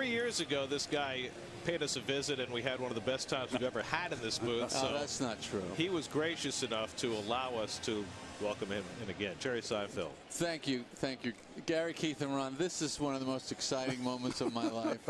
3 years ago, this guy paid us a visit, and we had one of the best times we've ever had in this booth. So that's not true. He was gracious enough to allow us to welcome him in again. Jerry Seinfeld. Thank you. Thank you. Gary, Keith, and Ron, this is one of the most exciting moments of my life.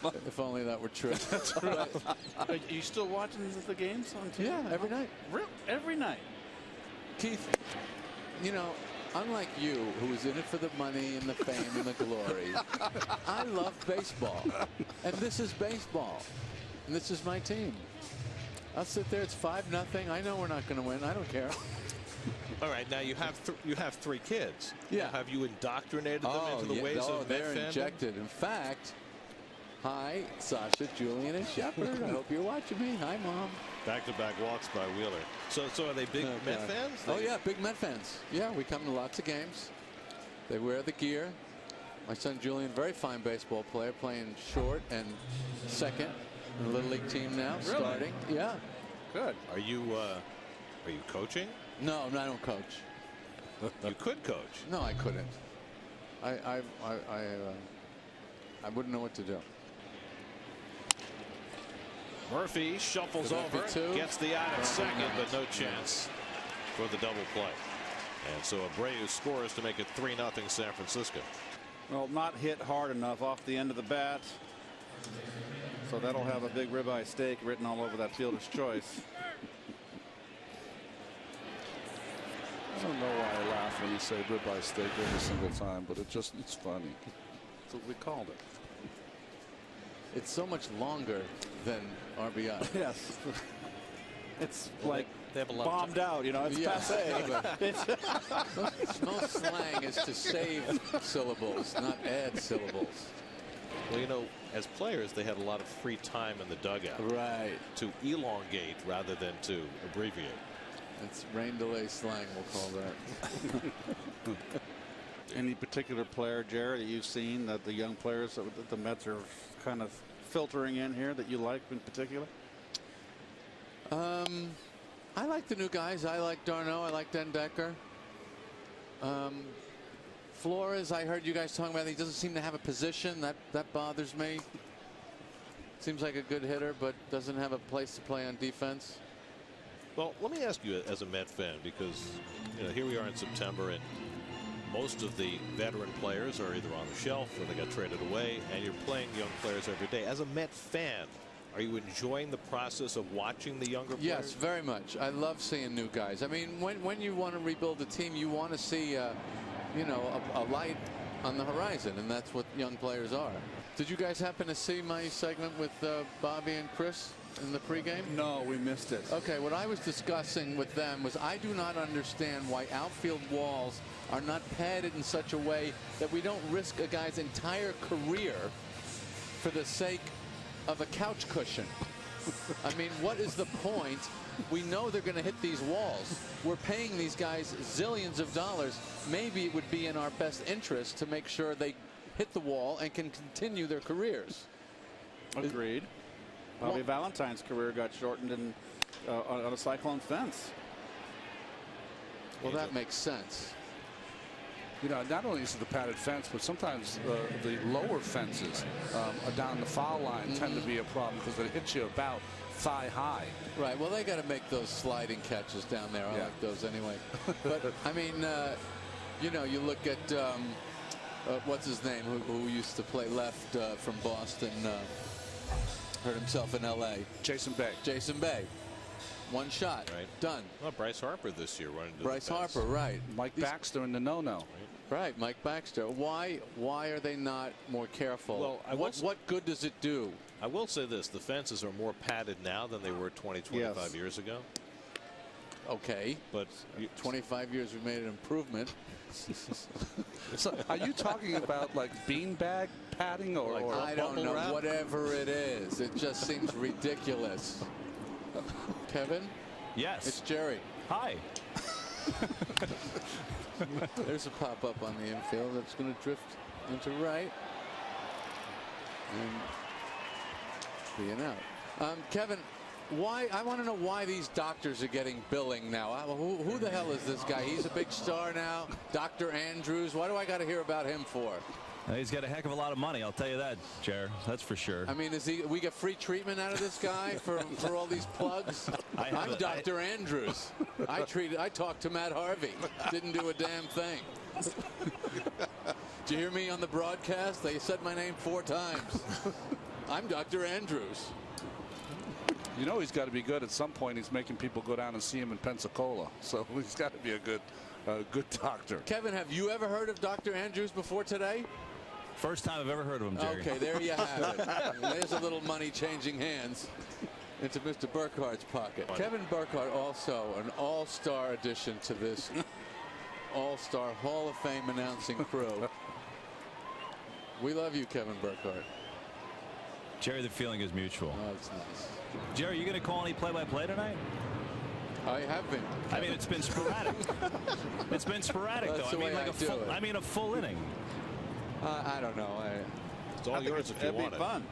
If only that were true. That's right. Are you still watching the games on TV? Yeah, every night. Every night. Keith, you know, unlike you, who is in it for the money and the fame and the glory, I love baseball. And this is baseball. And this is my team. I'll sit there. It's 5-0. I know we're not going to win. I don't care. All right, now you have 3 kids. Yeah. Have you indoctrinated them into the ways of they're Met injected. In fact, hi, Sasha, Julian, and Shepard. I hope you're watching me. Hi, Mom. Back-to-back walks by Wheeler. So are they big Met fans? Oh, yeah, big Met fans. Yeah, we come to lots of games. They wear the gear. My son Julian, very fine baseball player, playing short and second in the Little League team now, starting. Yeah. Good. Are you coaching? No, I don't coach. You could coach. No, I couldn't. I wouldn't know what to do. Murphy shuffles over, gets the out at second, but no chance for the double play. And so Abreu scores to make it 3-0 San Francisco. Well, not hit hard enough off the end of the bat. So that'll have a big ribeye steak written all over that fielder's choice. I don't know why I laugh when you say ribeye steak every single time, but it's funny. That's what we called it. It's so much longer than RBI. Yes. It's like they have a lot bombed out, you know, it's passe. Most slang is to save syllables, not add syllables. Well, you know, as players, they had a lot of free time in the dugout. Right. To elongate rather than to abbreviate. It's rain delay slang, we'll call that. Any particular player, Jerry, that you've seen that the young players that the Mets are kind of filtering in here that you like in particular? I like the new guys. I like Darno. I like Den Decker. Flores, I heard you guys talking about. He doesn't seem to have a position. That bothers me. Seems like a good hitter, but doesn't have a place to play on defense. Well, let me ask you as a Met fan, because you know here we are in September, and most of the veteran players are either on the shelf or they got traded away, and you're playing young players every day. As a Met fan, are you enjoying the process of watching the younger players? Yes, very much. I love seeing new guys. I mean, when you want to rebuild a team, you want to see, you know, a light on the horizon, and that's what young players are. Did you guys happen to see my segment with Bobby and Chris in the pregame? No, we missed it. Okay, what I was discussing with them was I do not understand why outfield walls are not padded in such a way that we don't risk a guy's entire career for the sake of a couch cushion. I mean, what is the point? We know they're going to hit these walls. We're paying these guys zillions of dollars. Maybe it would be in our best interest to make sure they hit the wall and can continue their careers. Agreed. Bobby Valentine's career got shortened on a cyclone fence. Well, that makes sense. You know, not only is it the padded fence, but sometimes the lower fences down the foul line tend to be a problem because it hits you about thigh high. Right. Well, they got to make those sliding catches down there. I like those anyway. But I mean, you know, you look at what's his name, who used to play left from Boston, hurt himself in L.A. Jason Bay. Jason Bay. One shot. Right. Done. Well, Bryce Harper this year running to Bryce the fence. Harper, right. Mike Baxter in the no-no. Right, Mike Baxter. Why are they not more careful? Well, what good does it do? I will say this: the fences are more padded now than they were 25 years ago. Okay, but 25 years we made an improvement. So, are you talking about like beanbag padding or I don't know, wrap? whatever it is. It just seems ridiculous. Kevin? Yes. It's Jerry. Hi. There's a pop-up on the infield that's going to drift into right. And being out. Kevin, why? I want to know why these doctors are getting billing now. Who the hell is this guy? He's a big star now. Dr. Andrews. Why do I got to hear about him for? He's got a heck of a lot of money, I'll tell you that, Jer. That's for sure. I mean, we get free treatment out of this guy for all these plugs? I'm Dr. Andrews. I talked to Matt Harvey. Didn't do a damn thing. Did you hear me on the broadcast? They said my name 4 times. I'm Dr. Andrews. You know he's got to be good. At some point, he's making people go down and see him in Pensacola. So he's got to be a good doctor. Kevin, have you ever heard of Dr. Andrews before today? First time I've ever heard of him, Jerry. Okay, there you have it. There's a little money changing hands into Mr. Burkhart's pocket. Kevin Burkhart, also an all-star addition to this all-star Hall of Fame announcing crew. We love you, Kevin Burkhart. Jerry, the feeling is mutual. Oh, it's nice. Jerry, you going to call any play-by-play tonight? I have been. I mean, it's been sporadic. It's been sporadic, That's though. the way like I a full inning. I don't know. It's all yours if you want it. It'd be fun.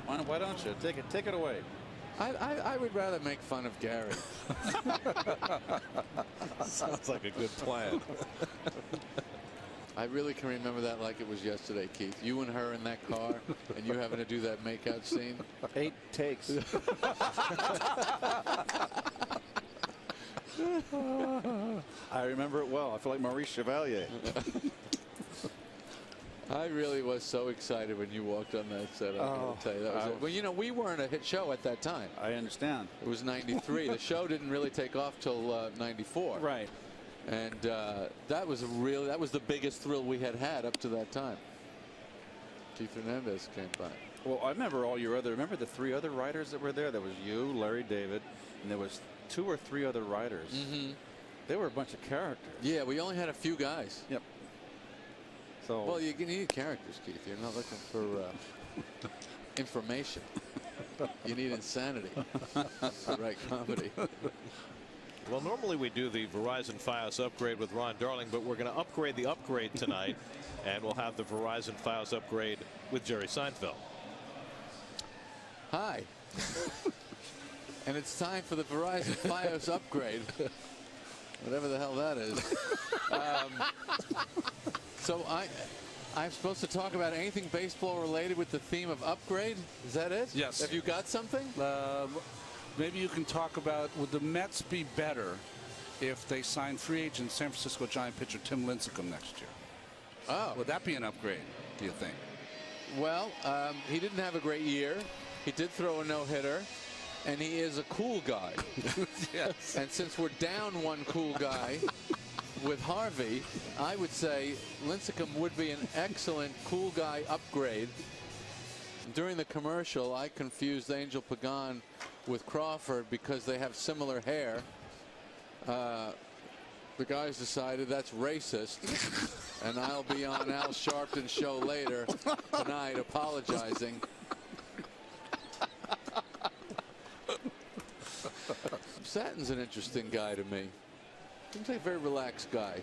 Why don't you take it away? I would rather make fun of Gary. Sounds like a good plan. I really can remember that like it was yesterday, Keith. You and her in that car, and you having to do that makeout scene. 8 takes. I remember it well. I feel like Maurice Chevalier. I really was so excited when you walked on that set. I gotta tell you, that was well, you know, we weren't a hit show at that time. I understand. It was '93. The show didn't really take off till '94. Right. And that was the biggest thrill we had up to that time. Keith Hernandez came by. Well, I remember remember the 3 other writers that were there? There was you, Larry David, and there was 2 or 3 other writers. Mm-hmm. They were a bunch of characters. Yeah, we only had a few guys. Yep. So. Well, you need characters, Keith. You're not looking for information. You need insanity to write comedy. Well, normally we do the Verizon Fios upgrade with Ron Darling, but we're going to upgrade the upgrade tonight, and we'll have the Verizon Fios upgrade with Jerry Seinfeld. Hi. And it's time for the Verizon Fios upgrade. Whatever the hell that is. So I'm supposed to talk about anything baseball related with the theme of upgrade? Is that it? Yes. Have you got something? Maybe you can talk about, would the Mets be better if they signed free agent San Francisco Giant pitcher Tim Lincecum next year? Oh. Would that be an upgrade, do you think? Well, he didn't have a great year. He did throw a no-hitter, and he is a cool guy. Yes. And since we're down one cool guy with Harvey, I would say Lincecum would be an excellent cool guy upgrade. During the commercial, I confused Angel Pagan with Crawford because they have similar hair. The guys decided that's racist, and I'll be on Al Sharpton's show later tonight apologizing. Satton's an interesting guy to me. Seems like a very relaxed guy.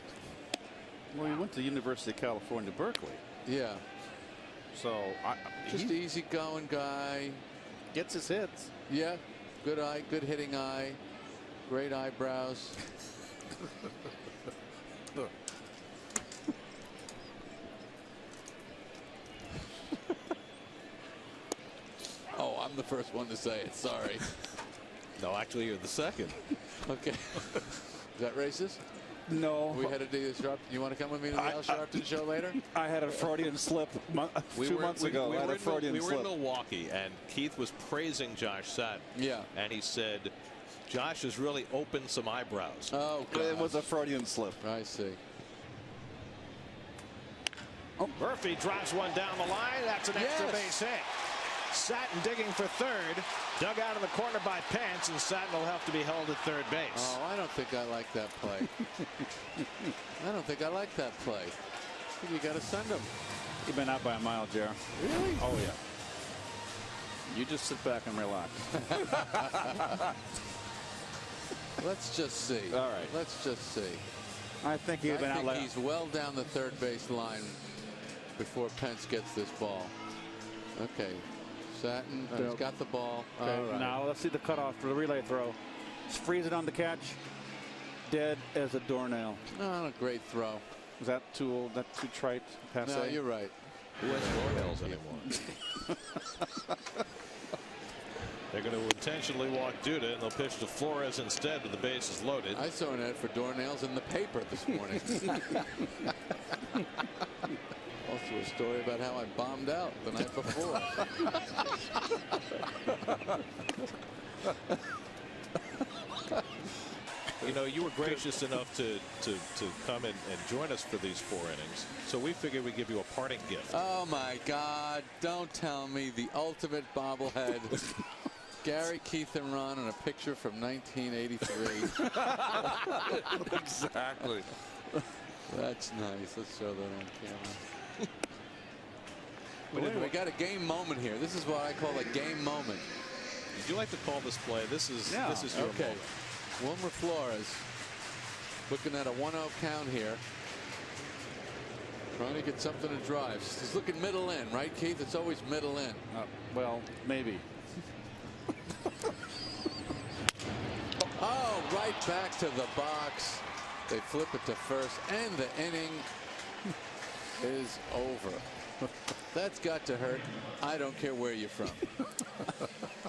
Well, he went to the University of California, Berkeley. Yeah. So just easygoing guy. Gets his hits. Yeah. Good eye, good hitting eye. Great eyebrows. Oh, I'm the first one to say it. Sorry. No, actually, you're the second. Okay. Is that racist? No. We had to do this. You want to come with me to the Al Sharpton show later? I had a Freudian slip 2 months ago. I had a Freudian slip. We were in Milwaukee, and Keith was praising Josh Satton. Yeah. And he said, Josh has really opened some eyebrows. Oh, God. It was a Freudian slip. I see. Oh. Murphy drives one down the line. That's an extra base hit. Satton digging for third. Dug out in the corner by Pence, and Satton will have to be held at third base. Oh, I don't think I like that play. I don't think I like that play. I think you got to send him. You've been out by a mile, Jer. Really? Oh, yeah. You just sit back and relax. Let's just see. All right. Let's just see. I think he's been out. I think he's well down the third base line before Pence gets this ball. Okay. Satton, he's got the ball. Okay, right. Now let's see the cutoff for the relay throw. Freeze it on the catch. Dead as a doornail. Not a great throw. Was that too old? That too trite? Passe? No, you're right. Who has Royals anymore? They're going to intentionally walk Duda, and they'll pitch to Flores instead, but the base is loaded. I saw an ad for doornails in the paper this morning. Also a story about how I bombed out the night before. You know, you were gracious enough to come and join us for these 4 innings, so we figured we'd give you a parting gift. Oh my God! Don't tell me the ultimate bobblehead. Gary, Keith, and Ron in a picture from 1983. Exactly. That's nice. Let's show that on camera. We got a game moment here. This is what I call a game moment. Would you like to call this play? This is your okay. moment. Wilmer Flores looking at a 1-0 count here. Trying to get something to drive. He's looking middle in, right, Keith? It's always middle in. Well, maybe. Oh, right back to the box. They flip it to first, and the inning is over. That's got to hurt. I don't care where you're from.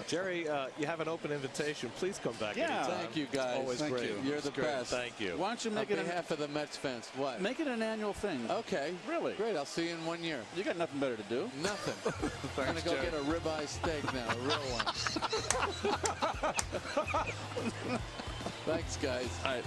Jerry, you have an open invitation. Please come back. Yeah. Anytime. Thank you, guys. Always Thank great. you. You're the best. Thank you. Why don't you make On it behalf of the Mets fans, what? make it an annual thing? Okay. Really? Great. I'll see you in 1 year. You got nothing better to do. Nothing. I'm going to go get a ribeye steak now, a real one. Thanks, guys. All right.